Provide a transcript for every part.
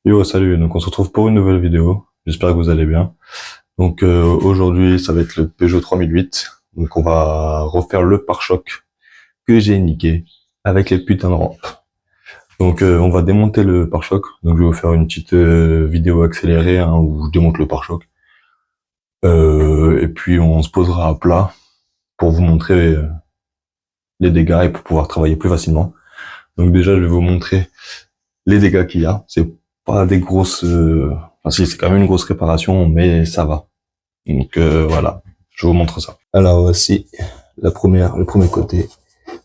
Yo, salut, donc on se retrouve pour une nouvelle vidéo, j'espère que vous allez bien. Donc aujourd'hui ça va être le Peugeot 3008, donc on va refaire le pare-choc que j'ai niqué avec les putains de rampes. Donc on va démonter le pare-choc, donc je vais vous faire une petite vidéo accélérée hein, où je démonte le pare-choc. Et puis on se posera à plat pour vous montrer les dégâts et pour pouvoir travailler plus facilement. Donc déjà je vais vous montrer les dégâts qu'il y a, c'est pas des grosses... Enfin si, c'est quand même une grosse réparation, mais ça va. Donc voilà, je vous montre ça. Alors voici le premier côté.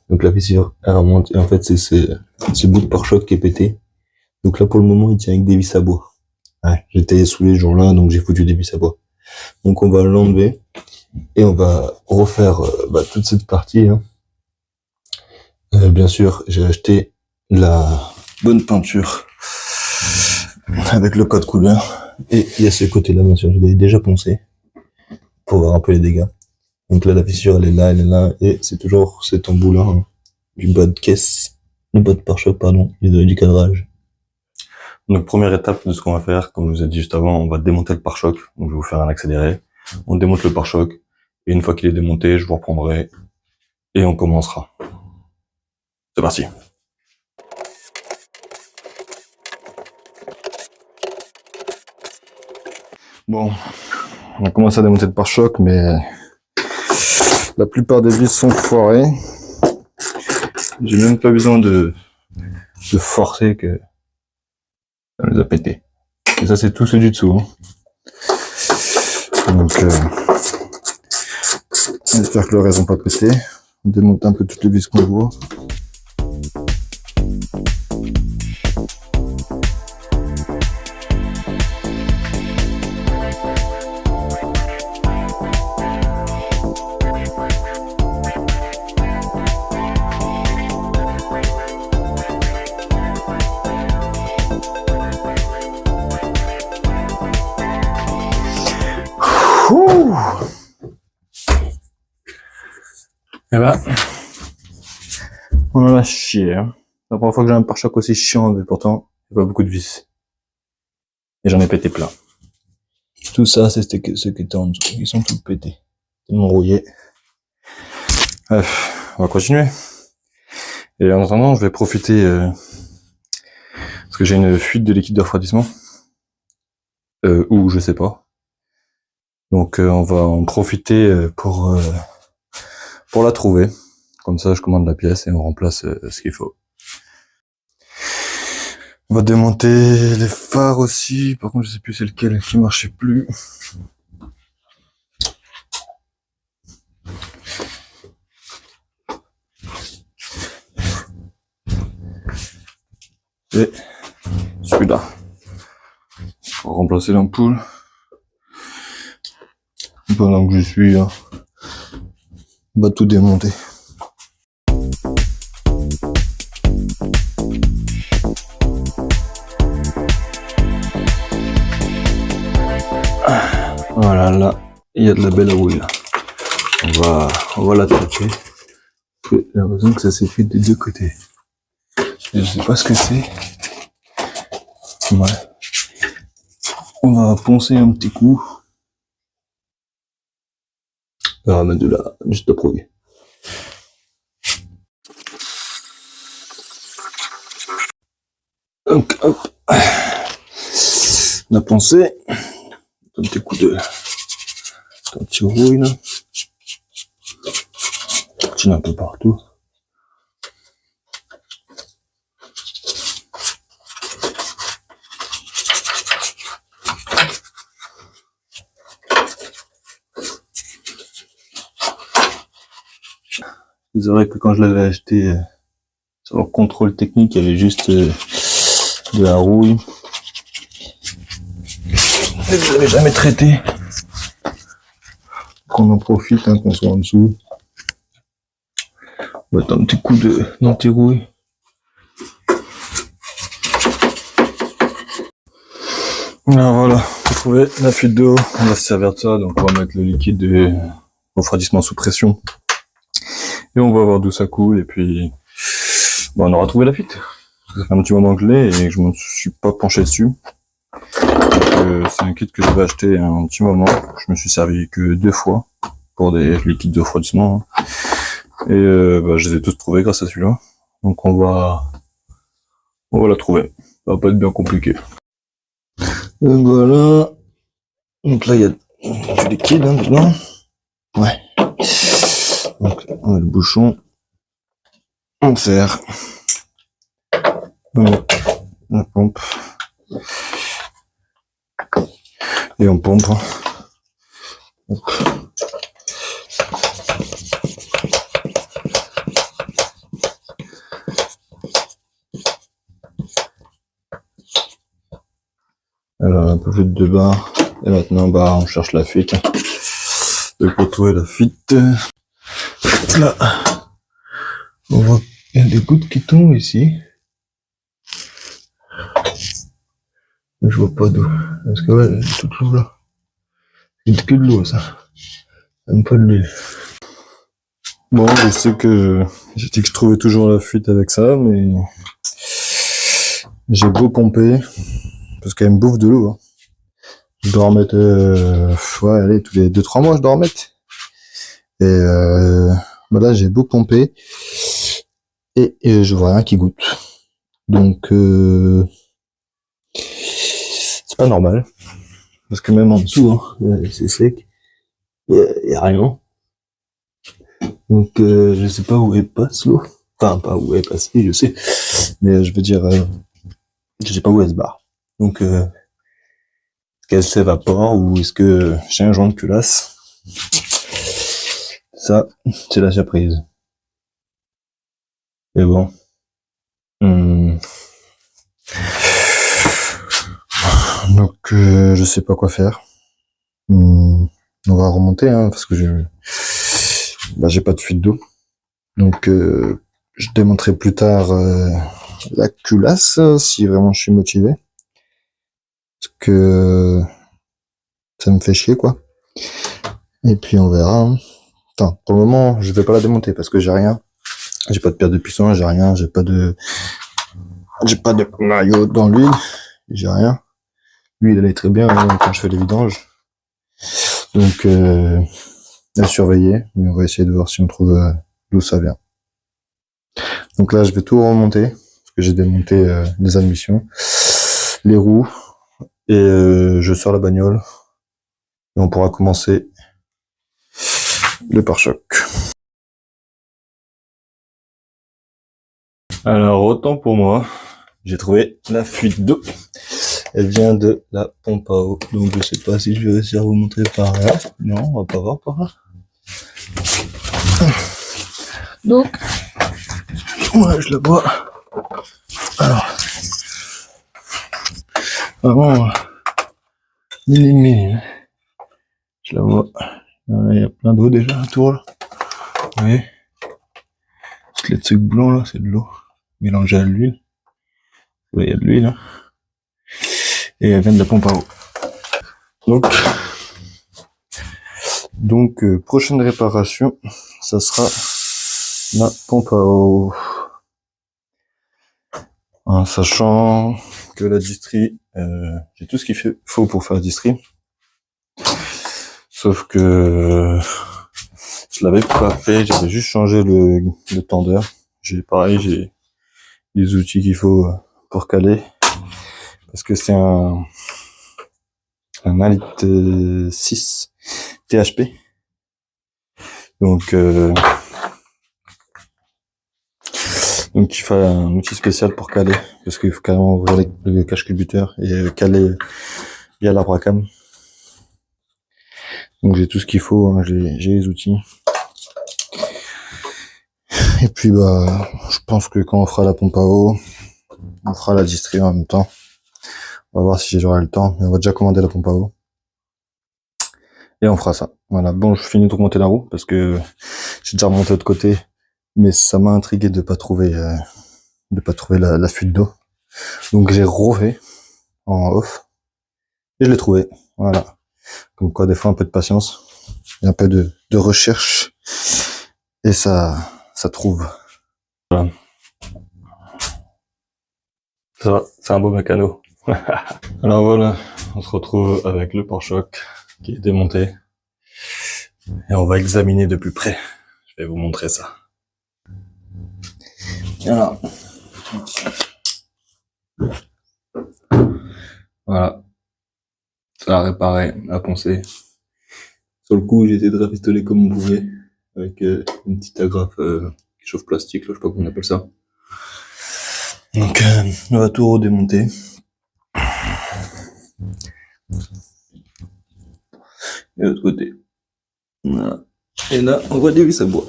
Donc la fissure, elle remonte, et en fait c'est ce bout de pare-choc qui est pété. Donc là pour le moment il tient avec des vis à bois. Ouais, j'ai taillé sous les jours là, donc j'ai foutu des vis à bois. Donc on va l'enlever, et on va refaire toute cette partie. Hein. Bien sûr, j'ai acheté de la bonne peinture avec le code couleur, et il y a ce côté là bien sûr je l'ai déjà poncé pour voir un peu les dégâts. Donc là la fissure elle est là, et c'est toujours cet embout là hein, du bas de caisse, le bas de pare-choc pardon, du cadrage. Donc première étape de ce qu'on va faire, comme je vous ai dit juste avant, on va démonter le pare-choc. Donc je vais vous faire un accéléré, on démonte le pare-choc, et une fois qu'il est démonté je vous reprendrai et on commencera. C'est parti. Bon, on commence à démonter le pare-choc, mais la plupart des vis sont foirées. J'ai même pas besoin de forcer que ça nous a pété. Et ça c'est tout ceux du dessous. Hein. Donc j'espère que le reste n'a pas pété. On démonte un peu toutes les vis qu'on voit. Et bah, on en a chié. Hein. La première fois que j'ai un pare-choc aussi chiant, mais pourtant, il n'y a pas beaucoup de vis. Et j'en ai pété plein. Tout ça, c'est ce qui était en dessous. Ils sont tous pétés. Tellement rouillés. Bref, on va continuer. Et en attendant, je vais profiter, parce que j'ai une fuite de liquide de refroidissement. Ou je sais pas. Donc on va en profiter pour la trouver. Comme ça, je commande la pièce et on remplace ce qu'il faut. On va démonter les phares aussi. Par contre, je sais plus c'est lequel qui marchait plus. Et celui-là. Pour remplacer l'ampoule. Pendant que je suis là, on va tout démonter. Voilà, là, il y a de la belle rouille là. On va la traiter. J'ai l'impression que ça s'est fait des deux côtés. Je sais pas ce que c'est. Ouais. On va poncer un petit coup. On va mettre de la juste à prouver. Donc hop. On a poncé. Un petit coup de un petit rouille là. Tire un peu partout. C'est vrai que quand je l'avais acheté sur le contrôle technique, il y avait juste de la rouille. Et je l'avais jamais traité. Qu'on en profite, hein, qu'on soit en dessous. On va mettre un petit coup d'anti-rouille. Alors voilà, vous trouvez la fuite d'eau, on va se servir de ça, donc on va mettre le liquide de refroidissement sous pression. Et on va voir d'où ça coule, et puis on aura trouvé la fuite. Ça fait un petit moment que je l'ai et que je me suis pas penché dessus. C'est un kit que j'avais acheté il y a un petit moment. Je me suis servi que 2 fois pour des liquides de refroidissement. Et je les ai tous trouvés grâce à celui-là. Donc on va la trouver. Ça va pas être bien compliqué. Donc voilà. Donc là il y a du liquide dedans. Ouais. Donc on a le bouchon en fer. On met la pompe. Et on pompe. Hop. Alors un peu plus de barres. Et maintenant on cherche la fuite. Donc pour trouver la fuite, là on voit qu'il y a des gouttes qui tombent ici. Mais je vois pas d'eau. Parce que ouais, toute l'eau là. C'est que de l'eau ça. Même pas de l'huile. Bon, je sais que j'ai dit que je trouvais toujours la fuite avec ça, mais j'ai beau pomper, parce qu'elle me bouffe de l'eau. Hein. Je dois en mettre, ouais, allez, tous les 2-3 mois, je dois en mettre. Et là, j'ai beau pomper, et je vois rien qui goûte. Donc, c'est pas normal. Parce que même en dessous, hein, c'est sec. Il y a rien. Donc, je sais pas où elle passe, l'eau. Enfin, pas où elle passe, je sais. Mais je veux dire, je sais pas où elle se barre. Donc, est-ce qu'elle s'évapore ou est-ce que j'ai un joint de culasse? Ça, c'est la surprise. Mais bon. Donc, je sais pas quoi faire. On va remonter, hein, parce que j'ai pas de fuite d'eau. Donc, je démonterai plus tard la culasse, si vraiment je suis motivé. Parce que ça me fait chier, quoi. Et puis, on verra. Hein. Enfin, pour le moment, je vais pas la démonter parce que j'ai rien. J'ai pas de perte de puissance, j'ai rien, j'ai pas de maillot dans l'huile, j'ai rien. L'huile, elle est très bien hein, quand je fais les vidanges. Donc, à surveiller, mais on va essayer de voir si on trouve d'où ça vient. Donc là, je vais tout remonter, parce que j'ai démonté les admissions, les roues, et je sors la bagnole, et on pourra commencer le pare-choc. Alors, autant pour moi, j'ai trouvé la fuite d'eau. Elle vient de la pompe à eau. Donc, je sais pas si je vais réussir à vous montrer par là. Non, on va pas voir par là. Donc, ouais, je la vois. Alors, vraiment, minime. Je la vois. Il y a plein d'eau déjà autour là. Vous voyez? Les trucs blancs là, c'est de l'eau mélangée à l'huile. Il y a de l'huile. Hein. Et elle vient de la pompe à eau. Donc prochaine réparation, ça sera la pompe à eau. En sachant que la distrie, j'ai tout ce qu'il faut pour faire la distrie. Sauf que je l'avais pas fait, j'avais juste changé le tendeur. J'ai les outils qu'il faut pour caler. Parce que c'est un Alit 6 THP. Donc il faut un outil spécial pour caler. Parce qu'il faut carrément ouvrir le cache-cubuteur et caler via la Bracam. Donc j'ai tout ce qu'il faut, hein, j'ai les outils. Et puis je pense que quand on fera la pompe à eau, on fera la distrie en même temps. On va voir si j'aurai le temps, mais on va déjà commander la pompe à eau. Et on fera ça. Voilà, bon, je finis de remonter la roue, parce que j'ai déjà remonté de l'autre côté, mais ça m'a intrigué de pas trouver la fuite d'eau. Donc j'ai refait en off, et je l'ai trouvé. Voilà. Comme quoi, des fois, un peu de patience, et un peu de recherche, et ça trouve. Voilà. Ça va, c'est un beau mécano. Alors voilà, on se retrouve avec le pare-choc qui est démonté. Et on va examiner de plus près. Je vais vous montrer ça. Voilà. Voilà. Ça a réparé, à poncer. Sur le coup, j'ai essayé de rafistoler comme on pouvait. Avec une petite agrafe qui chauffe plastique, là, je sais pas comment on appelle ça. Donc, on va tout redémonter. Et de l'autre côté. Voilà. Et là, on voit des vis à bois.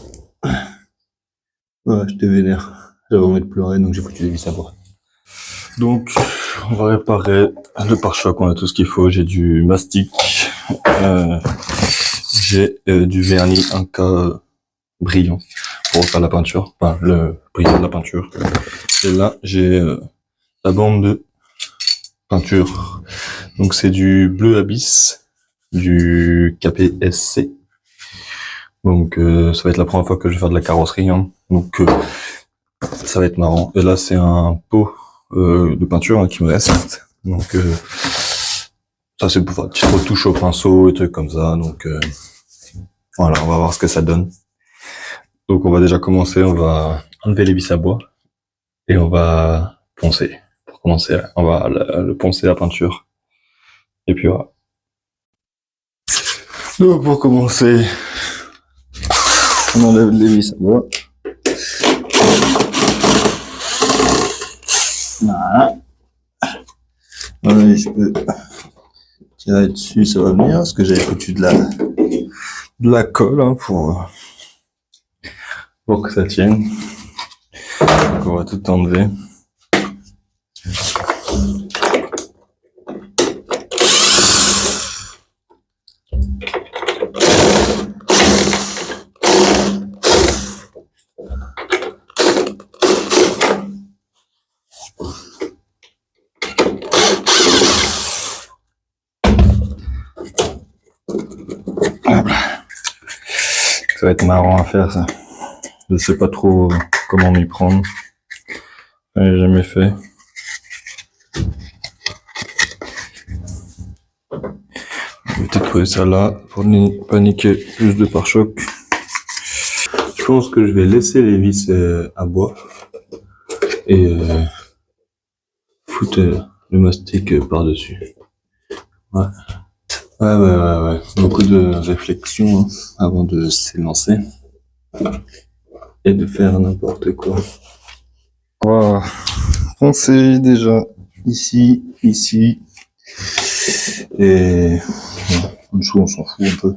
Ouais, j'étais vénère. J'avais envie de pleurer, donc j'ai foutu des vis à bois. Donc, on va réparer le pare-choc. On a tout ce qu'il faut. J'ai du mastic. J'ai du vernis 1K brillant pour faire la peinture. Enfin, le brillant de la peinture. Et là, j'ai la bande de peinture. Donc, c'est du bleu abyss, du KPSC. Donc, ça va être la première fois que je vais faire de la carrosserie. Hein. Donc, ça va être marrant. Et là, c'est un pot de peinture hein, qui me reste. Donc, ça, c'est pour faire une petite retouche au pinceau et trucs comme ça. Donc, voilà, on va voir ce que ça donne. Donc, on va déjà commencer. On va enlever les vis à bois et on va poncer. Pour commencer, on va le poncer la peinture. Et puis voilà. Donc, pour commencer, on enlève les vis à bois. Voilà. Voilà, je peux tirer dessus, ça va venir, parce que j'avais foutu de la colle hein, pour que ça tienne. Donc on va tout enlever. Ça va être marrant à faire ça. Je sais pas trop comment m'y prendre. Je l'ai jamais fait. Je vais peut-être trouver ça là pour pas niquer plus de pare-choc. Je pense que je vais laisser les vis à bois et foutre le mastic par-dessus. Ouais. Ouais. Beaucoup de réflexion hein, avant de s'élancer et de faire n'importe quoi. Voilà. Poncer déjà ici. Et en dessous, on s'en fout un peu.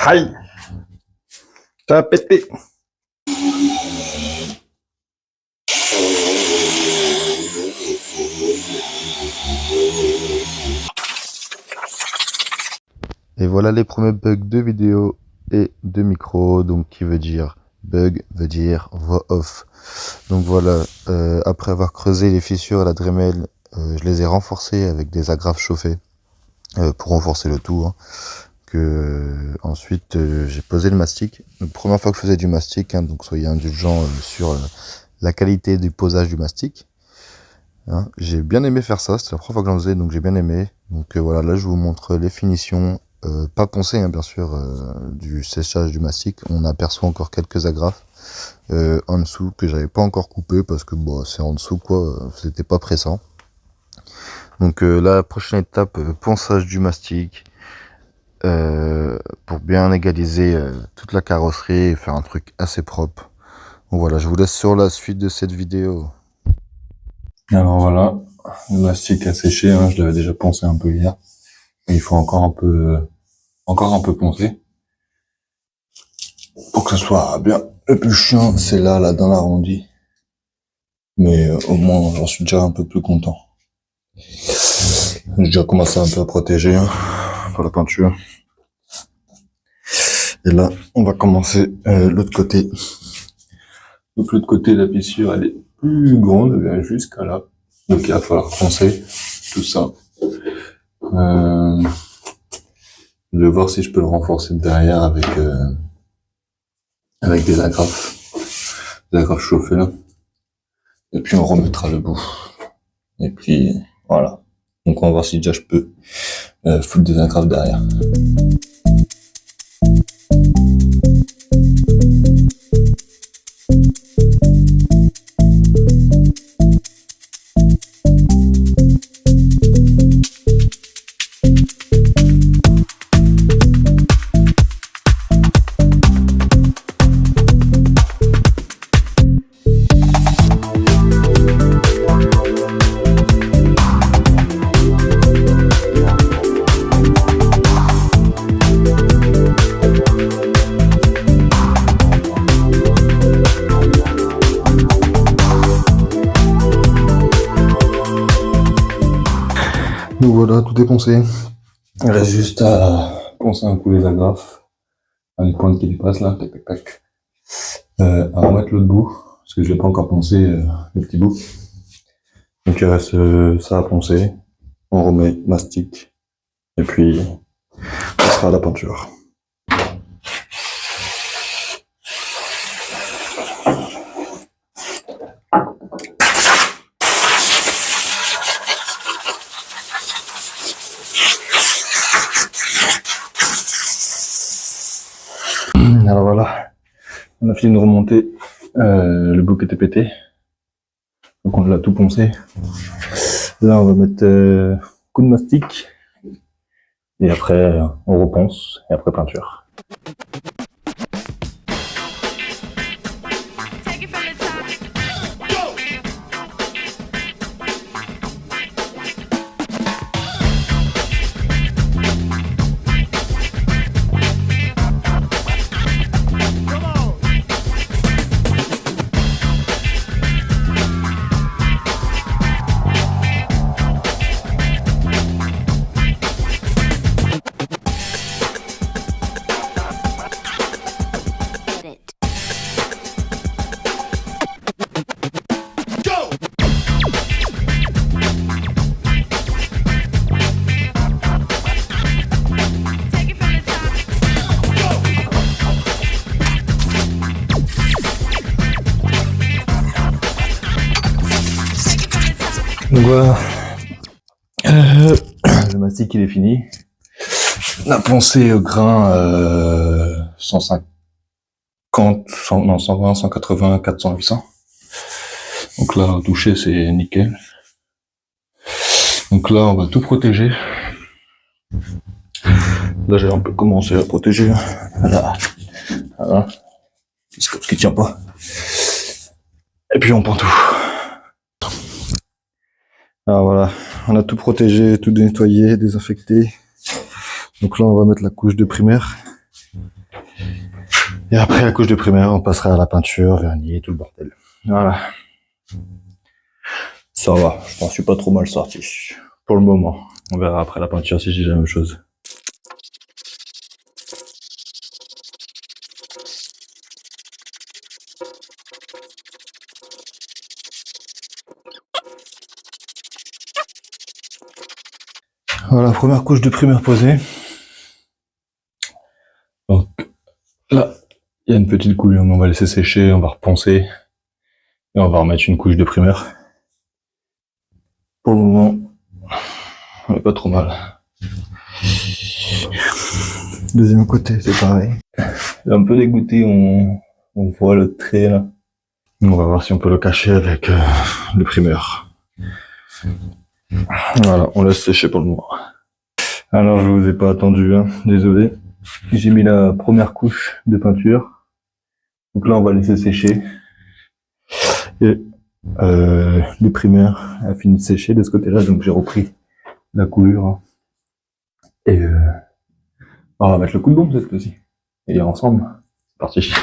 Aïe! Ça a pété! Et voilà les premiers bugs de vidéo et de micro, donc qui veut dire bug veut dire voix off. Donc voilà, après avoir creusé les fissures à la Dremel, je les ai renforcées avec des agrafes chauffées pour renforcer le tout. Hein. Ensuite j'ai posé le mastic. Donc première fois que je faisais du mastic, hein, donc soyez indulgents sur la qualité du posage du mastic. Hein. J'ai bien aimé faire ça, c'était la première fois que j'en faisais, donc j'ai bien aimé. Donc voilà, là je vous montre les finitions. Pas poncé hein, bien sûr, du séchage du mastic. On aperçoit encore quelques agrafes en dessous que j'avais pas encore coupé parce que bon, c'est en dessous quoi, c'était pas pressant. Donc la prochaine étape, ponçage du mastic pour bien égaliser toute la carrosserie et faire un truc assez propre. Donc voilà, je vous laisse sur la suite de cette vidéo. Alors voilà, le mastic a séché, hein, je l'avais déjà poncé un peu hier. Il faut encore un peu poncer pour que ça soit bien Le plus chiant, c'est là dans l'arrondi. Mais au moins, j'en suis déjà un peu plus content. J'ai déjà commencé un peu à protéger par la peinture. Et là, on va commencer l'autre côté. Donc l'autre côté, la fissure, elle est plus grande, elle vient jusqu'à là. Donc il va falloir poncer tout ça. Je vais voir si je peux le renforcer derrière avec des agrafes chauffées là. Et puis on remettra le bout. Et puis voilà. Donc on va voir si déjà je peux foutre des agrafes derrière. Donc voilà, tout est poncé. Il reste juste à poncer un coup les agrafes. Les pointes qui dépassent là, tac tac tac. À remettre l'autre bout, parce que je l'ai pas encore poncé le petit bout. Donc il reste ça à poncer. On remet mastic. Et puis on sera à la peinture. Alors voilà, on a fini de remonter, le bout était pété, donc on l'a tout poncé. Là on va mettre coup de mastic, et après on reponce, et après peinture. Donc voilà, le mastic il est fini. On a poncé au grain 150, 120, 180, 400, 800. Donc là, touché, c'est nickel. Donc là, on va tout protéger. Là, j'ai un peu commencé à protéger. Voilà. Voilà. C'est comme ce qui tient pas. Et puis on peint tout. Alors voilà, on a tout protégé, tout nettoyé, désinfecté. Donc là, on va mettre la couche de primaire. Et après la couche de primaire, on passera à la peinture, vernis, tout le bordel. Voilà. Ça va, je m'en suis pas trop mal sorti. Pour le moment. On verra après la peinture si j'ai la même chose. Voilà, première couche de primaire posée. Donc là, il y a une petite coulure, mais on va laisser sécher, on va reponcer. Et on va remettre une couche de primaire. Pour le moment, on est pas trop mal. Deuxième côté, c'est pareil. Un peu dégoûté, on voit le trait là. On va voir si on peut le cacher avec le primeur. Voilà, on laisse sécher pour le moment. Alors je vous ai pas attendu, hein, désolé. J'ai mis la première couche de peinture. Donc là on va laisser sécher. Et le primeur a fini de sécher de ce côté-là, donc j'ai repris la coulure. Et on va mettre le coup de bombe cette fois-ci. Et ensemble, c'est parti.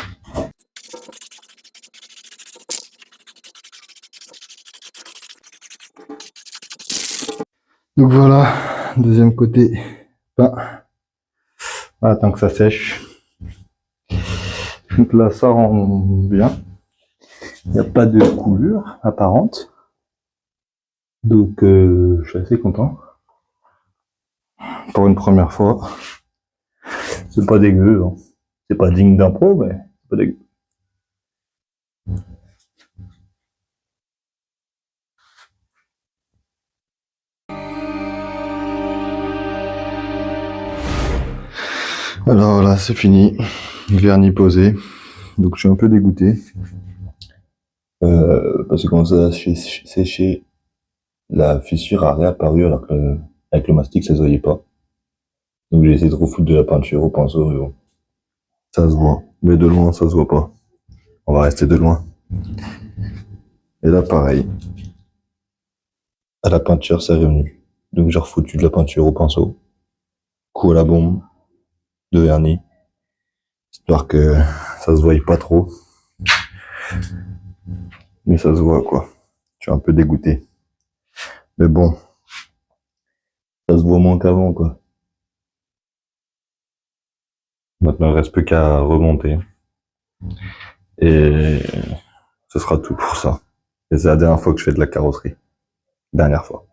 Donc voilà, deuxième côté peint. Voilà, tant que ça sèche. Donc là, ça rend bien. Il n'y a pas de coulure apparente. Donc je suis assez content. Pour une première fois. C'est pas dégueu. Hein. C'est pas digne d'un pro, mais c'est pas dégueu. Alors là, c'est fini. Vernis posé. Donc je suis un peu dégoûté. Parce que quand ça a séché, la fissure a réapparu alors que avec le mastic ça se voyait pas. Donc j'ai essayé de refoutre de la peinture au pinceau, mais bon. Ça se voit. Mais de loin, ça se voit pas. On va rester de loin. Et là, pareil. À la peinture, c'est revenu. Donc j'ai refoutu de la peinture au pinceau. Coup à la bombe. De vernis. Histoire que ça se voie pas trop. Mais ça se voit, quoi. Je suis un peu dégoûté. Mais bon. Ça se voit moins qu'avant, quoi. Maintenant, il ne reste plus qu'à remonter. Et ce sera tout pour ça. Et c'est la dernière fois que je fais de la carrosserie. Dernière fois.